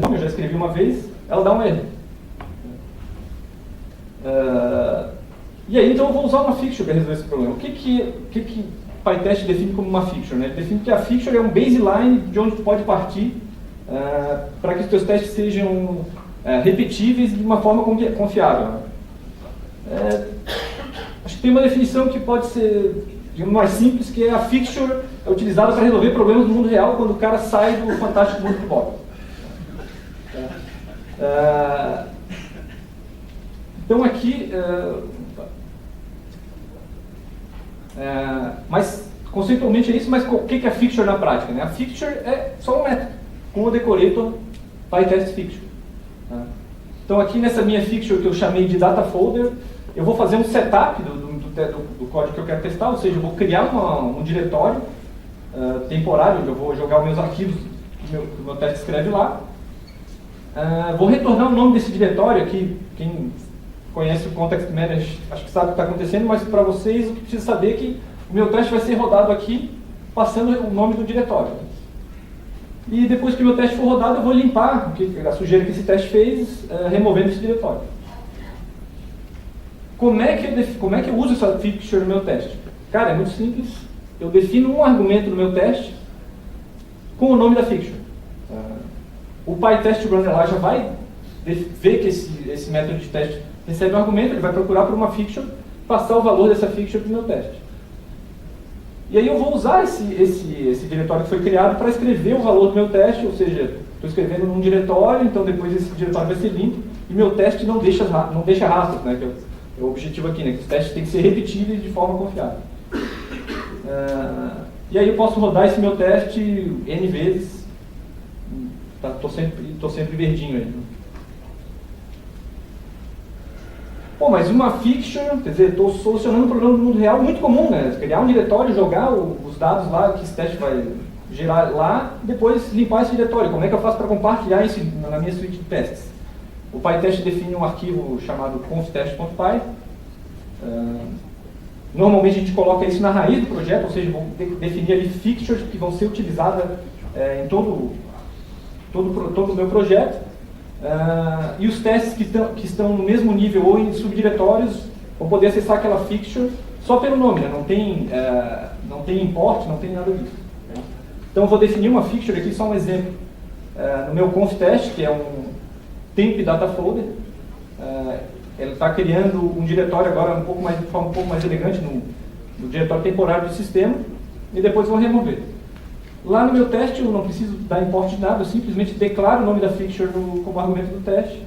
eu já escrevi uma vez, ela dá um erro. E aí, então, eu vou usar uma fixture para resolver esse problema. O que PyTest define como uma fixture? Né? Ele define que a fixture é um baseline de onde tu pode partir para que os teus testes sejam repetíveis de uma forma confiável. Acho que tem uma definição que pode ser, digamos, mais simples, que é a fixture é utilizada para resolver problemas do mundo real quando o cara sai do fantástico mundo do Bob. Então aqui, mas conceitualmente é isso, mas o que é a fixture na prática? Né? A fixture é só um método, com o decorator PyTest fixture. Então aqui nessa minha fixture que eu chamei de data folder, eu vou fazer um setup do código que eu quero testar, ou seja, eu vou criar um diretório temporário, onde eu vou jogar os meus arquivos que o meu teste escreve lá. Vou retornar o nome desse diretório aqui. Quem conhece o Context Manager acho que sabe o que está acontecendo, mas para vocês o que precisa saber é que o meu teste vai ser rodado aqui, passando o nome do diretório. E depois que o meu teste for rodado, eu vou limpar a sujeira que esse teste fez, removendo esse diretório. Como é que eu uso essa fixture no meu teste? Cara, é muito simples. Eu defino um argumento no meu teste com o nome da fixture. O PyTest Runner lá já vai ver que esse método de teste recebe um argumento, ele vai procurar por uma fixture, passar o valor dessa fixture para o meu teste. E aí eu vou usar esse diretório que foi criado para escrever o valor do meu teste, ou seja, estou escrevendo num diretório, então depois esse diretório vai ser limpo, e meu teste não deixa rastros, né, que é o objetivo aqui, né, que os testes têm que ser repetíveis de forma confiável. E aí eu posso rodar esse meu teste N vezes, estou sempre verdinho aí. Pô, mas uma fixture, quer dizer, estou solucionando um problema do mundo real muito comum, né? Criar um diretório, jogar os dados lá que esse teste vai gerar lá, e depois limpar esse diretório. Como é que eu faço para compartilhar isso na minha suite de testes? O PyTest define um arquivo chamado conftest.py. Normalmente a gente coloca isso na raiz do projeto, ou seja, vou definir ali fixtures que vão ser utilizadas em todo o meu projeto. E os testes que estão no mesmo nível ou em subdiretórios vão poder acessar aquela fixture só pelo nome, né? Não tem import, não tem nada disso. Né? Então eu vou definir uma fixture aqui, só um exemplo. No meu conftest, que é um temp data folder, ele está criando um diretório agora de forma um pouco mais elegante no diretório temporário do sistema, e depois vou remover. Lá no meu teste eu não preciso dar import de nada, eu simplesmente declaro o nome da fixture como argumento do teste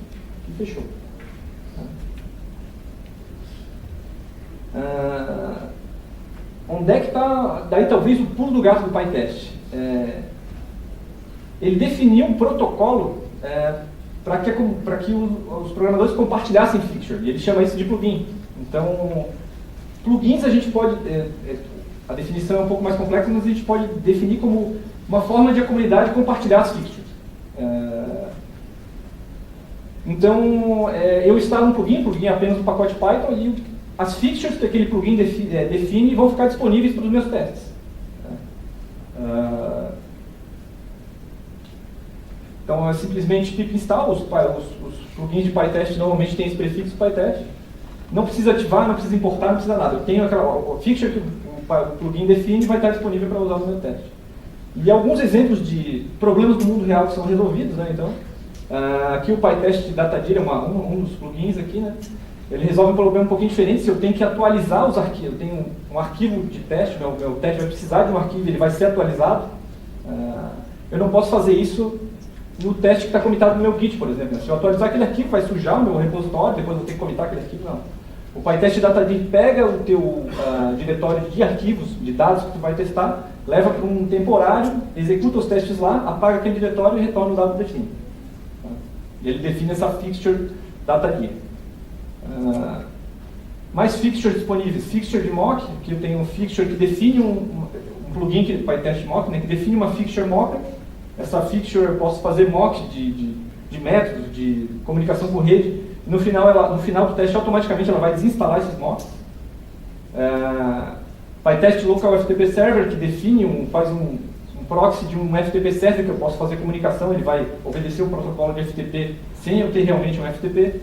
e fechou. Onde é que está, daí talvez o pulo do gato do PyTest? Ele definiu um protocolo para que os programadores compartilhassem fixture, e ele chama isso de plugin. Então, plugins a gente pode... a definição é um pouco mais complexa, mas a gente pode definir como uma forma de a comunidade compartilhar as fixtures. Então, eu instalo um plugin é apenas um pacote Python, e as fixtures que aquele plugin define vão ficar disponíveis para os meus testes. Então, é simplesmente pip install, os plugins de PyTest normalmente têm esse prefixo PyTest. Não precisa ativar, não precisa importar, não precisa nada. Eu tenho aquela fixture que o plugin define e vai estar disponível para usar no meu teste. E alguns exemplos de problemas do mundo real que são resolvidos, né? Então, aqui o PyTest Datadir é um dos plugins aqui, né? Ele resolve um problema um pouquinho diferente. Se eu tenho que atualizar os arquivos, eu tenho um arquivo de teste, meu teste vai precisar de um arquivo, ele vai ser atualizado. Eu não posso fazer isso no teste que está comitado no meu Git, por exemplo. Se eu atualizar aquele arquivo, vai sujar o meu repositório, depois eu vou ter que comitar aquele arquivo, não. O PyTest Datadir pega o teu diretório de arquivos, de dados que tu vai testar, leva para um temporário, executa os testes lá, apaga aquele diretório e retorna o dado definido. Ele define essa fixture Datadir. Mais fixtures disponíveis. Fixture de mock, que eu tenho um fixture que define um plugin que PyTest mock, né, que define uma fixture mock. Essa fixture eu posso fazer mock de métodos, de comunicação com rede. No final do teste, automaticamente ela vai desinstalar esses mocks. PyTest Local FTP Server, que define, faz um proxy de um FTP server que eu posso fazer comunicação, ele vai obedecer o protocolo de FTP sem eu ter realmente um FTP.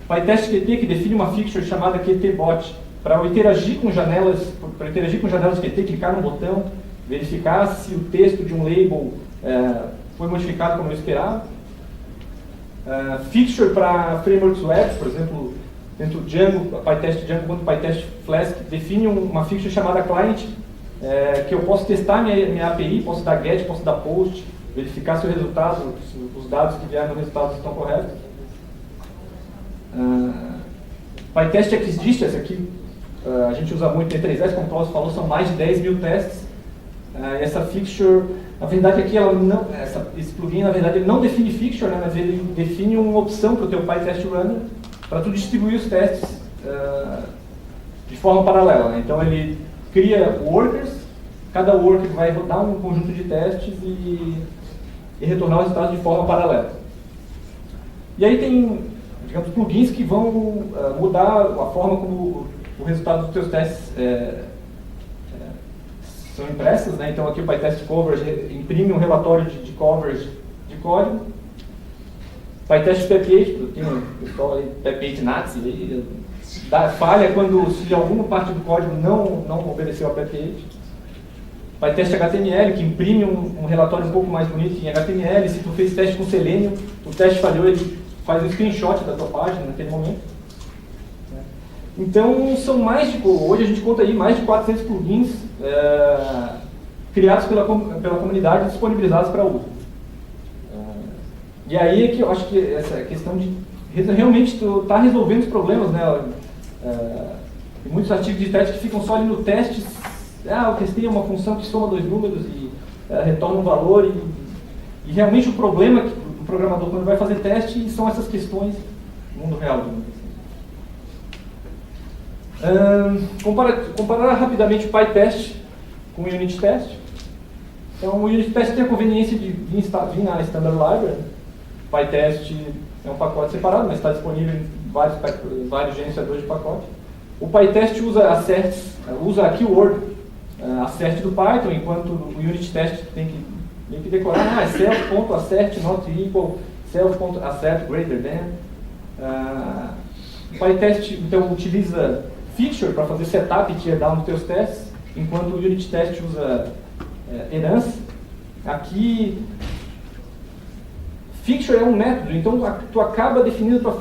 PyTest QT, que define uma fixture chamada QTBot, para eu interagir com janelas QT, clicar no botão, verificar se o texto de um label foi modificado como eu esperava. Fixture para frameworks web, por exemplo, dentro do Django, PyTest Django quanto PyTest Flask, define uma fixture chamada client, que eu posso testar minha API, posso dar get, posso dar post, verificar se o resultado, se os dados que vieram no resultado estão corretos. PyTest Exist, esse aqui a gente usa muito em E3S, como o Klaus falou, são mais de 10 mil testes. Essa fixture, na verdade aqui esse plugin na verdade ele não define fixture, né, mas ele define uma opção para o teu PyTest Runner para tu distribuir os testes de forma paralela, né? Então ele cria workers, cada worker vai rodar um conjunto de testes e retornar os resultados de forma paralela. E aí tem, digamos, plugins que vão mudar a forma como o resultado dos teus testes são impressos, né? Então aqui o PyTest Coverage imprime um relatório de coverage de código. PyTest PPH, tem um pessoal aí, PPH Nazi, falha quando se alguma parte do código não obedeceu a PPH. PyTest HTML, que imprime um relatório um pouco mais bonito em HTML. Se tu fez teste com Selenium, o teste falhou, ele faz um screenshot da tua página naquele momento. Então, hoje a gente conta aí mais de 400 plugins criados pela comunidade e disponibilizados para uso. E aí é que eu acho que essa questão de realmente tu tá resolvendo os problemas, né? Tem muitos artigos de teste que ficam só ali no teste. Eu testei uma função que soma dois números e retorna um valor. E realmente o problema do programador quando vai fazer teste são essas questões no mundo real. Comparar rapidamente o PyTest com o Unit Test. Então, o Unit Test tem a conveniência de vir na Standard Library. O PyTest é um pacote separado, mas está disponível em vários gerenciadores de pacote. O PyTest usa a keyword assert do Python, enquanto o Unit Test tem que decorar self.assert not equal self.assert greater than. O PyTest então utiliza feature para fazer setup e teardown dos teus testes, enquanto o Unit Test usa herança. Aqui, fixture é um método, então tu acaba definindo a tua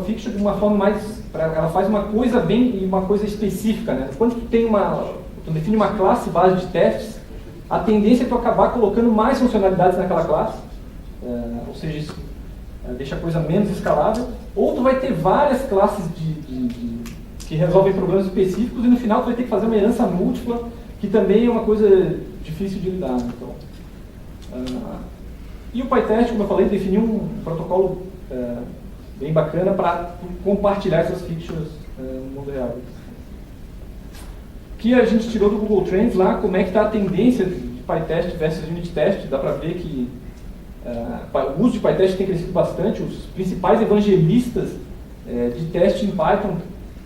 fixture de uma forma mais, ela faz uma coisa bem e uma coisa específica, né? Quando tu define uma classe base de testes, a tendência é tu acabar colocando mais funcionalidades naquela classe, ou seja, isso deixa a coisa menos escalável, ou tu vai ter várias classes que resolvem problemas específicos e no final tu vai ter que fazer uma herança múltipla, que também é uma coisa difícil de lidar. Então, e o PyTest, como eu falei, definiu um protocolo bem bacana para compartilhar essas features no mundo real. Que a gente tirou do Google Trends lá, como é que está a tendência de PyTest versus Unit Test. Dá para ver que o uso de PyTest tem crescido bastante. Os principais evangelistas de teste em Python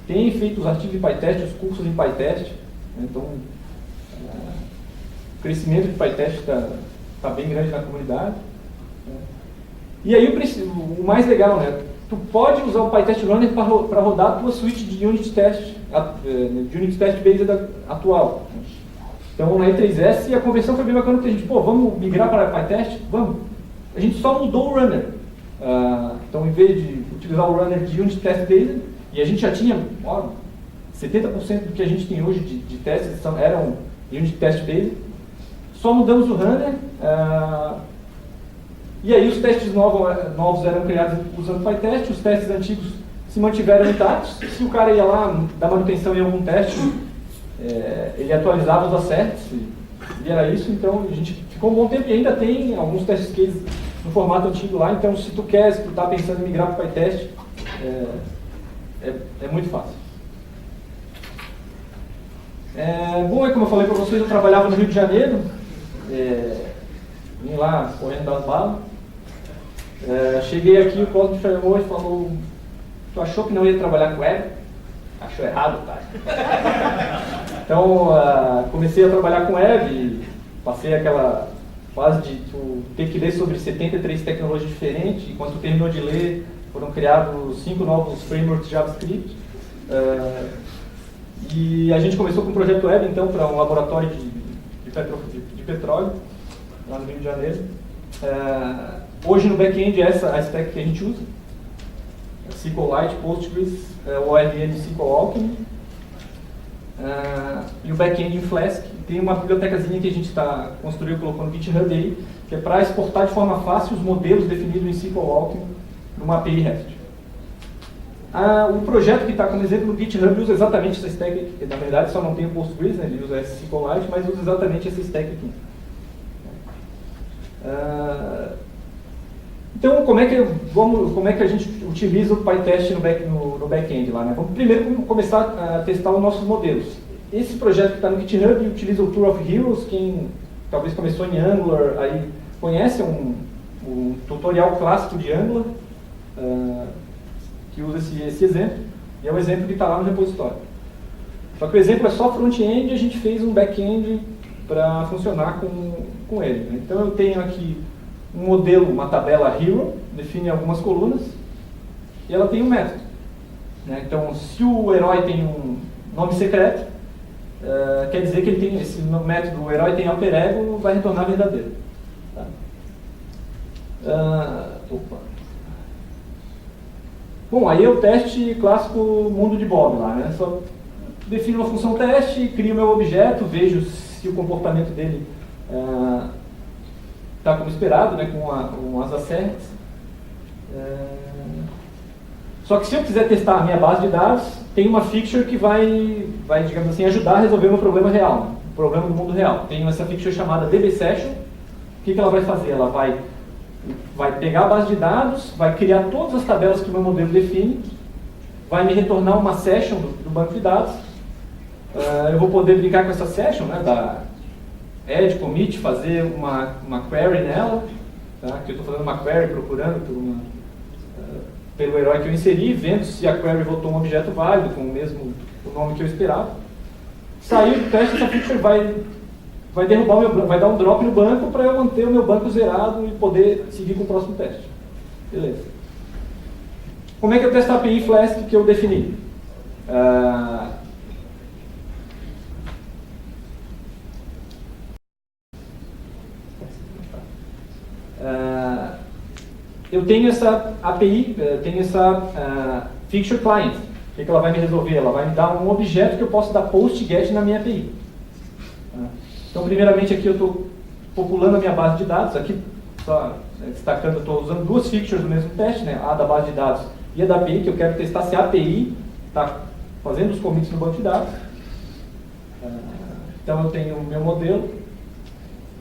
têm feito os artigos de PyTest, os cursos em PyTest. Então, o crescimento de PyTest está bem grande na comunidade. E aí o mais legal, né? Tu pode usar o PyTest Runner para rodar a tua suite de Unit Test, de Unit Test Based atual. Então na E3S a conversão foi bem bacana, que a gente, vamos migrar para PyTest? Vamos. A gente só mudou o Runner. Então em vez de utilizar o Runner de Unit Test Based, e a gente já tinha 70% do que a gente tem hoje de testes eram Unit Test Based, só mudamos o Runner. E aí os testes novos eram criados usando PyTest, os testes antigos se mantiveram intactos. Se o cara ia lá dar manutenção em algum teste, ele atualizava os asserts, e era isso. Então a gente ficou um bom tempo e ainda tem alguns test cases no formato antigo lá. Então se tu está pensando em migrar para o PyTest, é muito fácil. Bom, como eu falei para vocês, eu trabalhava no Rio de Janeiro, vim lá correndo das balas. Cheguei aqui, o Cosmo me chamou e falou: tu achou que não ia trabalhar com web? Achou errado, tá? Então, comecei a trabalhar com web, passei aquela fase de tu ter que ler sobre 73 tecnologias diferentes, e quando tu terminou de ler, foram criados 5 novos frameworks de JavaScript. E a gente começou com um projeto web, então, para um laboratório de petróleo, lá no Rio de Janeiro. Hoje no back-end é essa a stack que a gente usa. SQLite, Postgres, ORM SQL Alchemy. E o back-end em Flask. Tem uma bibliotecazinha que a gente construiu, colocou no GitHub aí, que é para exportar de forma fácil os modelos definidos em SQL Alchemy numa API REST. O projeto que está como exemplo no GitHub usa exatamente essa stack aqui, que na verdade só não tem o Postgres, né? Ele usa SQLite, mas usa exatamente essa stack aqui. Então, como é que a gente utiliza o PyTest no back-end lá, né? Vamos primeiro começar a testar os nossos modelos. Esse projeto que está no GitHub utiliza o Tour of Heroes. Quem talvez começou em Angular aí conhece um tutorial clássico de Angular que usa esse exemplo, e é o exemplo que está lá no repositório. Só que o exemplo é só front-end e a gente fez um back-end para funcionar com ele, né? Então eu tenho aqui um modelo, uma tabela hero, define algumas colunas, e ela tem um método, né? Então, se o herói tem um nome secreto, quer dizer que ele tem esse método, o herói tem alter ego, vai retornar verdadeiro. Tá? Bom, aí é o teste clássico mundo de Bob lá, né? Só defino uma função teste, crio meu objeto, vejo se o comportamento dele está como esperado, né, com as asserts. Só que se eu quiser testar a minha base de dados, tem uma feature que vai, digamos assim, ajudar a resolver o meu problema real, né? O problema do mundo real. Tenho essa feature chamada DB-Session. O que ela vai fazer? Ela vai pegar a base de dados, vai criar todas as tabelas que o meu modelo define, vai me retornar uma session do banco de dados. Eu vou poder brincar com essa session, né, da add, commit, fazer uma query nela, tá? Que eu estou fazendo uma query procurando pelo herói que eu inseri, vendo se a query voltou um objeto válido, com o nome que eu esperava. Saiu do teste, essa feature vai derrubar vai dar um drop no banco para eu manter o meu banco zerado e poder seguir com o próximo teste. Beleza. Como é que eu testo a API Flask que eu defini? Eu tenho essa API, tenho essa Feature Client. O que ela vai me resolver? Ela vai me dar um objeto que eu posso dar post get na minha API. Então, primeiramente, aqui eu estou populando a minha base de dados. Aqui, só destacando, eu estou usando duas features do mesmo teste, né? A da base de dados e a da API, que eu quero testar se a API está fazendo os commits no banco de dados. Então, eu tenho o meu modelo.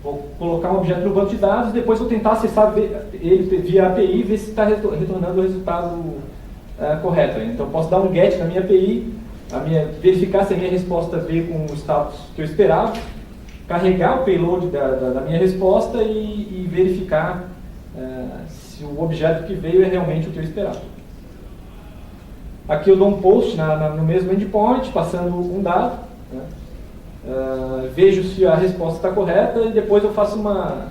Vou colocar um objeto no banco de dados, depois vou tentar acessar ele via API e ver se está retornando o resultado correto. Então, eu posso dar um get na minha API, verificar se a minha resposta veio com o status que eu esperava, carregar o payload da minha resposta e verificar se o objeto que veio é realmente o que eu esperava. Aqui eu dou um post no mesmo endpoint, passando um dado, né? Vejo se a resposta está correta e depois eu faço uma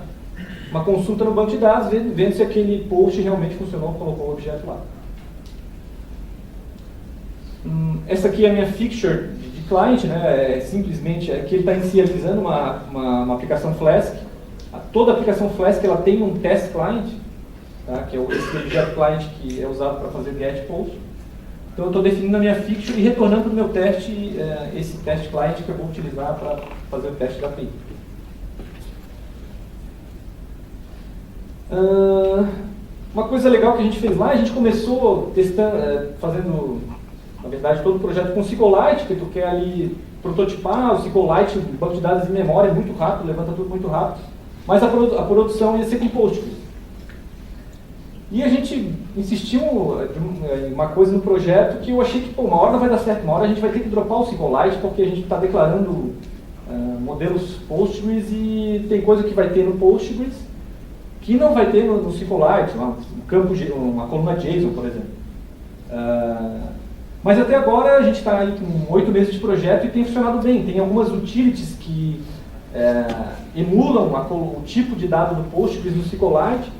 consulta no banco de dados, vendo se aquele post realmente funcionou, colocou o objeto lá. Essa aqui é a minha feature de client, né? Simplesmente aqui ele está inicializando uma aplicação Flask. Toda aplicação Flask ela tem um test client, tá? Que é esse objeto client que é usado para fazer get post. Então eu estou definindo a minha feature e retornando no meu teste esse test client que eu vou utilizar para fazer o teste da API. Uma coisa legal que a gente fez lá, a gente começou testando, fazendo, na verdade, todo o projeto com SQLite, que tu quer ali prototipar o SQLite, o banco de dados em memória é muito rápido, levanta tudo muito rápido, mas a produção ia ser com Postgres. E a gente insistiu em uma coisa no projeto que eu achei que, uma hora não vai dar certo, uma hora a gente vai ter que dropar o SQLite porque a gente está declarando modelos Postgres e tem coisa que vai ter no Postgres que não vai ter no SQLite, uma coluna JSON, por exemplo. Mas até agora a gente está aí com 8 meses de projeto e tem funcionado bem. Tem algumas utilities que emulam o tipo de dado do Postgres no SQLite,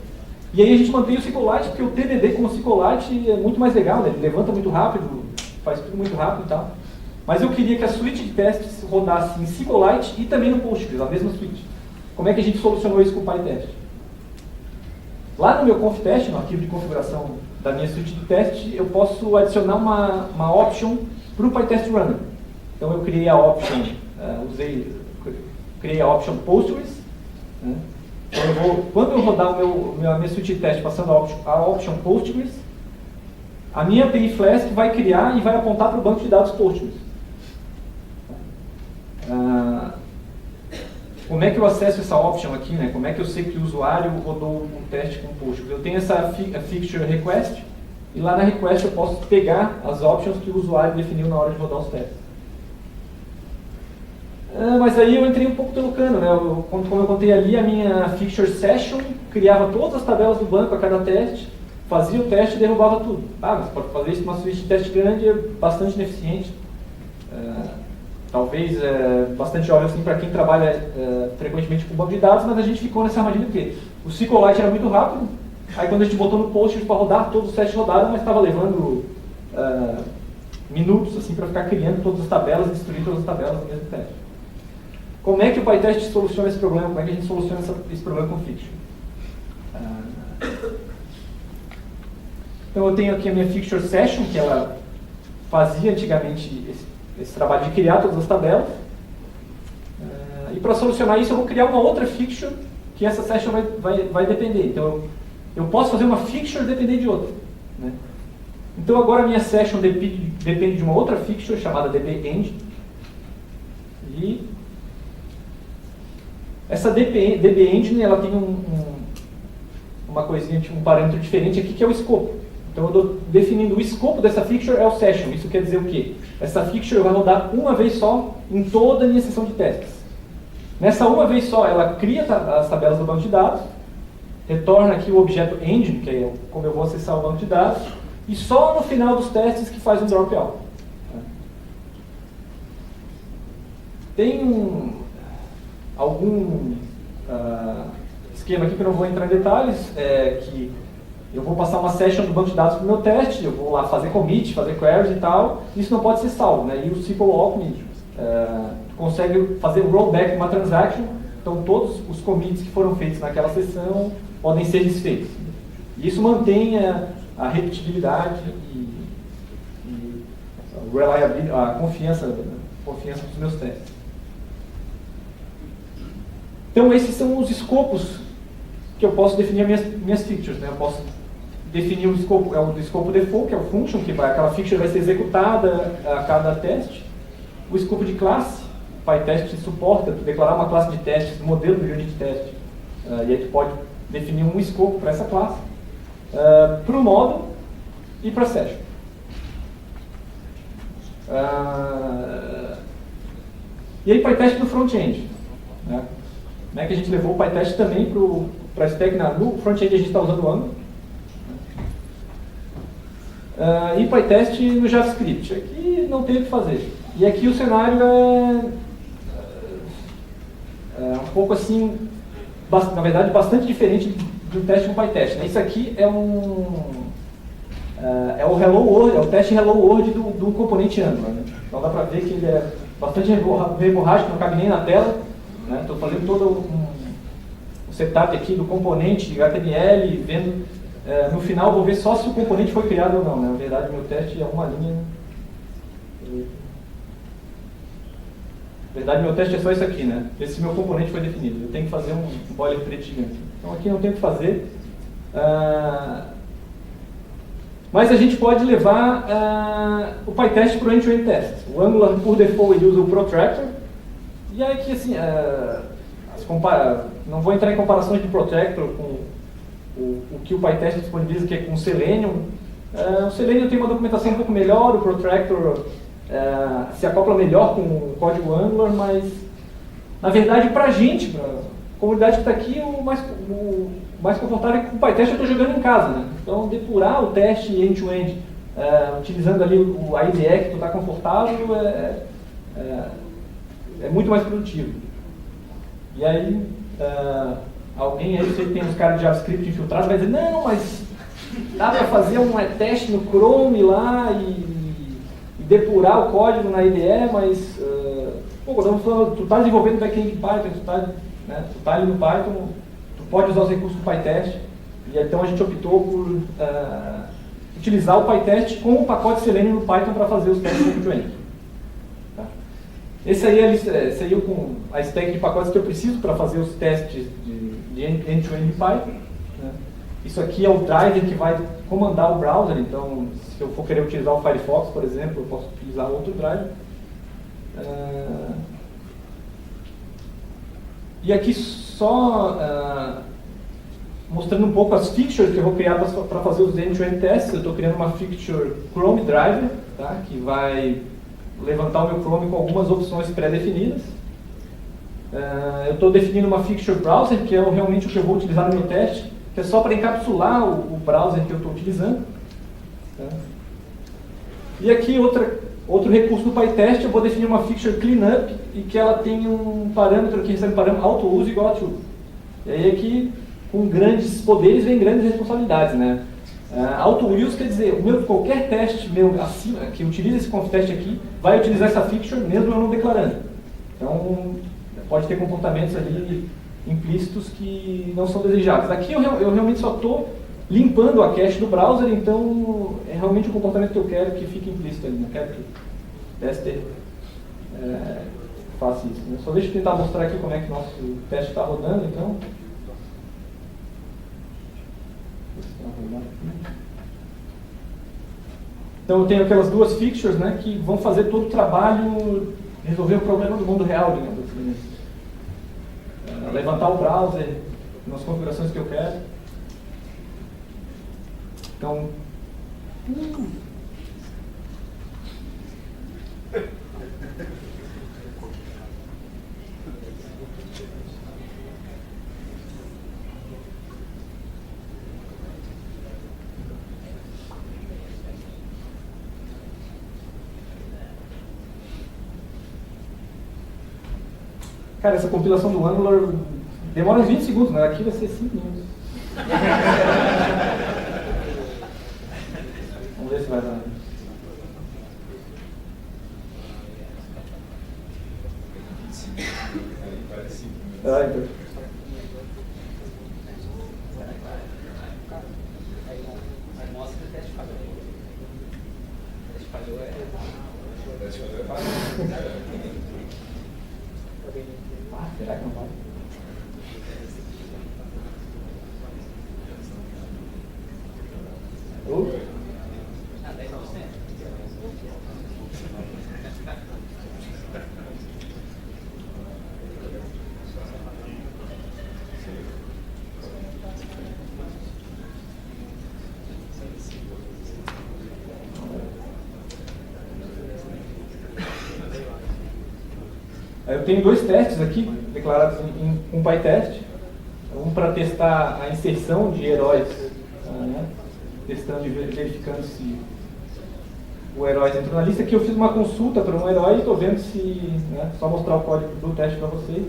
e aí a gente mantém o SQLite, porque o TDD com o SQLite é muito mais legal, né? Ele levanta muito rápido, faz tudo muito rápido e tal. Mas eu queria que a suíte de testes rodasse em SQLite e também no Postgres, a mesma suíte. Como é que a gente solucionou isso com o PyTest? Lá no meu conftest, no arquivo de configuração da minha suíte de teste, eu posso adicionar uma option para o PyTest Runner. Então eu criei a option, criei a option Postgres, né? Então quando eu rodar a minha suíte de teste passando a option Postgres, a minha API Flask vai criar e vai apontar para o banco de dados Postgres. Como é que eu acesso essa option aqui, né? Como é que eu sei que o usuário rodou um teste com Postgres? Eu tenho essa fixture request, e lá na request eu posso pegar as options que o usuário definiu na hora de rodar os testes. Mas aí eu entrei um pouco pelo cano, né? Como eu contei ali, a minha fixture session criava todas as tabelas do banco a cada teste, fazia o teste e derrubava tudo. Mas pode fazer isso numa suíte de teste grande, é bastante ineficiente. Talvez bastante óbvio assim, para quem trabalha frequentemente com banco de dados, mas a gente ficou nessa armadilha porque o SQLite era muito rápido, aí quando a gente botou no Postgres para rodar, todos os testes rodaram, mas estava levando minutos assim, para ficar criando todas as tabelas e destruir todas as tabelas no mesmo teste. Como é que o PyTest soluciona esse problema? Como é que a gente soluciona esse problema com fixture? Então eu tenho aqui a minha fixture session, que ela fazia antigamente esse trabalho de criar todas as tabelas. E para solucionar isso eu vou criar uma outra fixture que essa session vai depender. Então eu posso fazer uma fixture depender de outra, né? Então agora a minha session depende de uma outra fixture chamada dbEngine. E essa dbEngine ela tem uma coisinha, um parâmetro diferente aqui que é o escopo. Então eu estou definindo o escopo dessa fixture é o session. Isso quer dizer o quê? Essa fixture vai rodar uma vez só em toda a minha sessão de testes. Nessa uma vez só, ela cria as tabelas do banco de dados, retorna aqui o objeto engine, que é como eu vou acessar o banco de dados, e só no final dos testes que faz um dropout. Tem algum esquema aqui que eu não vou entrar em detalhes, que eu vou passar uma session do banco de dados para o meu teste, eu vou lá fazer commit, fazer queries e tal, isso não pode ser salvo, né? E o SQLOptImage consegue fazer o rollback de uma transaction, então todos os commits que foram feitos naquela sessão podem ser desfeitos. E isso mantém a repetibilidade e a confiança dos meus testes. Então esses são os escopos que eu posso definir minhas features, né? Eu posso definir o escopo default, que é o function, aquela feature vai ser executada a cada teste. O escopo de classe, o PyTest suporta declarar uma classe de testes, modelo de unit test, e aí tu pode definir um escopo para essa classe, para o módulo e para a session. E aí PyTest no front-end, né? Como é que a gente levou o PyTest também para a stack no front-end a gente está usando o Angular. E PyTest no JavaScript. Aqui não tem o que fazer. E aqui o cenário é um pouco assim, na verdade, bastante diferente do teste com PyTest, né? Isso aqui é o Hello World, é o teste Hello World do componente Angular, né? Então dá para ver que ele é bastante verborrágico, não cabe nem na tela. Estou fazendo todo o setup aqui do componente HTML, vendo, no final vou ver só se o componente foi criado ou não, né? Na verdade, meu teste é uma linha. Na verdade, meu teste é só isso aqui, né? Ver se meu componente foi definido. Eu tenho que fazer um boilerplate gigante. Então aqui não tem o que fazer. Mas a gente pode levar o PyTest para o end-to-end test. O Angular, por default, ele usa o protractor. E aí que, assim, não vou entrar em comparações de protractor com o que o PyTest disponibiliza, que é com o Selenium. O Selenium tem uma documentação um pouco melhor, o protractor se acopla melhor com o código Angular, mas, na verdade, para a gente, para a comunidade que está aqui, o mais confortável é que com o PyTest eu estou jogando em casa, né? Então, depurar o teste end-to-end, utilizando ali a IDE que tu está confortável, é muito mais produtivo. E aí, alguém aí, você tem uns caras de JavaScript infiltrados, vai dizer, não, mas dá para fazer um teste no Chrome lá e depurar o código na IDE, mas, pô, quando estamos falando, tu está desenvolvendo back-end em Python, tu tá ali no Python, tu pode usar os recursos do PyTest, e então a gente optou por utilizar o PyTest com o pacote Selenium no Python para fazer os testes end-to-end. Tá? Esse aí é com a stack de pacotes que eu preciso para fazer os testes de end-to-end em Python. Né? Isso aqui é o driver que vai comandar o browser, então se eu for querer utilizar o Firefox, por exemplo, eu posso utilizar outro driver. E aqui só mostrando um pouco as features que eu vou criar para fazer os end-to-end tests. Eu estou criando uma feature Chrome Driver, tá? Que vai levantar o meu Chrome com algumas opções pré-definidas. Eu estou definindo uma feature Browser, que é realmente o que eu vou utilizar no meu teste, que é só para encapsular o browser que eu estou utilizando. Tá? E aqui outro recurso do PyTest, eu vou definir uma feature Cleanup, e que ela tem um parâmetro que recebe um parâmetro auto-use igual a true. E aí aqui, com grandes poderes vem grandes responsabilidades, né? Auto-use quer dizer, qualquer teste meu acima, que utiliza esse conf-test aqui, vai utilizar essa feature mesmo eu não declarando. Então, pode ter comportamentos ali implícitos que não são desejáveis. Aqui eu realmente só estou limpando a cache do browser, então é realmente o comportamento que eu quero que fique implícito ali. Não quero que o tester faça isso. Né? Só deixa eu tentar mostrar aqui como é que o nosso teste está rodando, então. Então eu tenho aquelas duas features, né, que vão fazer todo o trabalho, resolver o problema do mundo real, digamos assim. Levantar o browser nas configurações que eu quero. Então, cara, essa compilação do Angular demora uns 20 segundos, né? Aqui vai ser 5 minutos. Vamos ver se vai dar. Então. Mostra o teste falhou. O teste falhou O teste falhou é fácil. Será que não vai? Ah, 10%. Eu tenho dois testes aqui, declarados com PyTest. Um para testar a inserção de heróis, né? Testando e verificando se o herói entrou na lista. Aqui eu fiz uma consulta para um herói e estou vendo se, né, só mostrar o código do teste para vocês.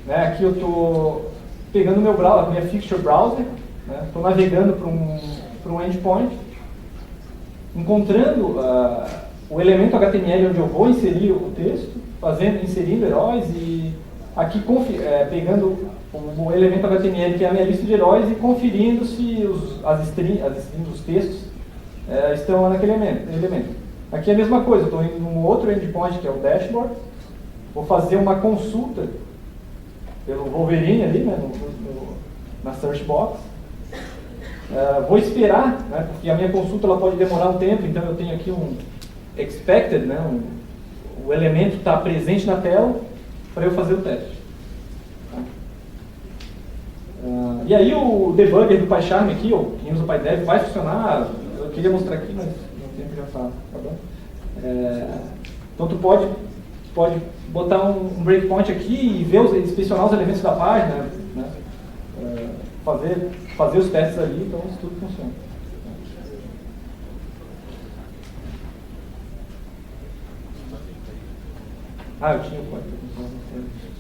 Aqui eu estou pegando o meu browser, a minha feature browser, estou navegando para um endpoint, encontrando o elemento HTML onde eu vou inserir o texto, inserindo heróis e aqui pegando o elemento HTML que é a minha lista de heróis e conferindo se as strings dos textos estão naquele elemento. Aqui é a mesma coisa, estou indo num outro endpoint que é o dashboard, vou fazer uma consulta pelo Wolverine ali, né, na search box. Vou esperar, né, porque a minha consulta ela pode demorar um tempo, então eu tenho aqui um expected, né, o elemento está presente na tela para eu fazer o teste. E aí o debugger do PyCharm aqui, ou quem usa o PyDev, vai funcionar. Eu queria mostrar aqui, mas o tempo já está acabando. Então tu pode botar um breakpoint aqui e ver inspecionar os elementos da página, né? Fazer os testes ali, então isso tudo funciona. Ah, eu tinha o código.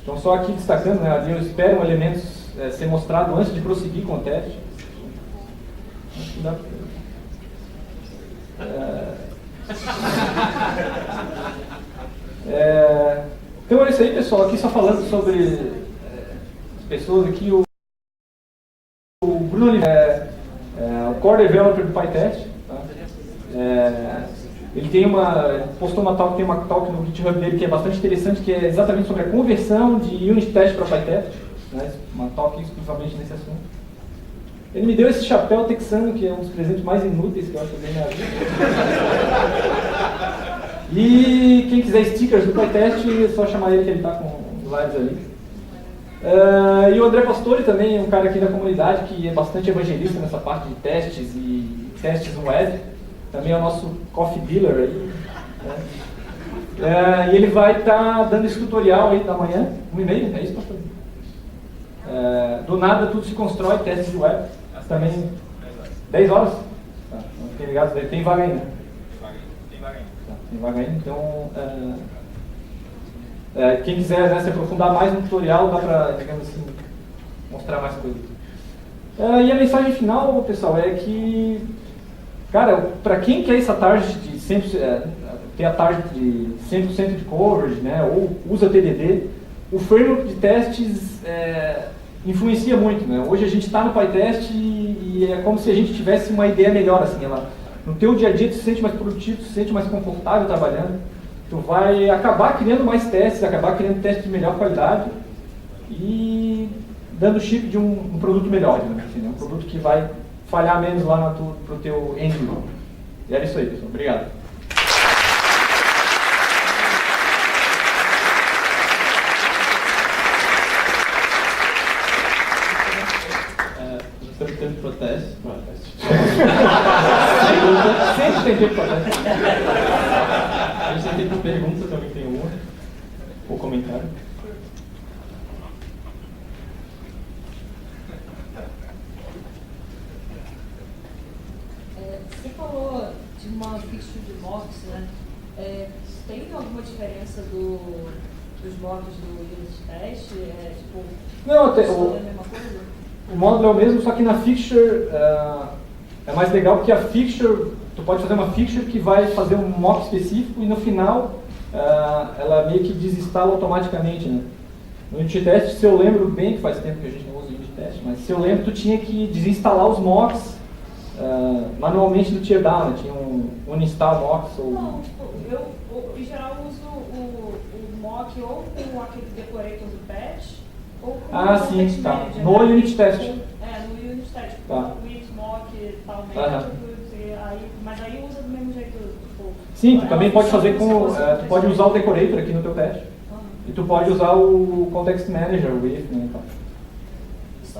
Então, só aqui destacando, né, ali eu espero elementos ser mostrado antes de prosseguir com o teste. Acho que dá então é isso aí, pessoal. Aqui só falando sobre as pessoas aqui. O Bruno Oliveira é o Core Developer do PyTest. Tá? Ele postou uma talk, tem uma talk no GitHub dele que é bastante interessante, que é exatamente sobre a conversão de unit test para PyTest, né? Uma talk exclusivamente nesse assunto. Ele me deu esse chapéu texano, que é um dos presentes mais inúteis que eu acho que eu dei na vida. E quem quiser stickers do PyTest, é só chamar ele que ele está com os slides ali. E o André Pastore também é um cara aqui da comunidade que é bastante evangelista nessa parte de testes e testes no web. Também é o nosso coffee dealer aí. Né? E ele vai estar dando esse tutorial aí da manhã, 1h30, é isso, pastor? Do nada tudo se constrói, testes de web. Também 10 horas? Tá, não fiquem ligados, tem vaga ainda. Tem vaga ainda. Tá, tem vaga ainda, então quem quiser, né, se aprofundar mais no tutorial, dá para, digamos assim, mostrar mais coisas. E a mensagem final, pessoal, é que, cara, para quem quer essa target de 100%, ter a target de 100% de coverage, né, ou usa TDD, o framework de testes influencia muito, né? Hoje a gente está no PyTest e é como se a gente tivesse uma ideia melhor, assim, no teu dia a dia tu se sente mais produtivo, tu se sente mais confortável trabalhando, tu vai acabar criando mais testes, acabar criando testes de melhor qualidade e dando chip de um produto melhor, né? Assim, um produto que vai falhar menos lá pro teu end user. E era isso aí, pessoal. Obrigado. Sempre teve protesto. Sempre tem tempo para testes. A gente tem tempo pergunta, também tem uma. Ou comentário. Você falou de uma fixture de mocks, né? Tem alguma diferença dos mocks do unit test? Não, funciona a mesma coisa? O módulo é o mesmo, só que na fixture é mais legal porque a fixture, tu pode fazer uma fixture que vai fazer um mock específico e no final ela meio que desinstala automaticamente, né? No unit test, se eu lembro bem, que faz tempo que a gente não usa unit test, mas se eu lembro, tu tinha que desinstalar os mocks manualmente do teardown, né? Tinha um uninstall mocks ou... Não, eu em geral uso o mock ou com aquele decorator do patch, ou com o sim, context tá. manager, No né? unit test. No unit test. Tá. With mock, tal método, mas aí usa do mesmo jeito. Sim, tu também pode fazer com... tu pode usar o decorator aqui no teu teste. E tu pode usar o context manager, o if, né, então.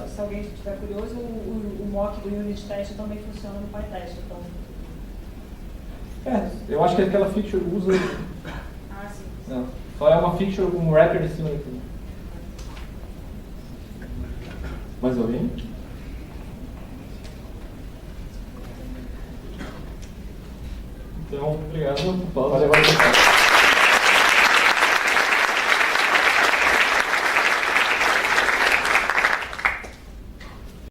Se alguém estiver curioso, o mock do unit test também funciona no PyTest, então... Eu acho que aquela fixture usa... sim. Não, só é uma fixture com um wrapper em cima daqui. Mais alguém? Então, obrigado. Valeu, valeu.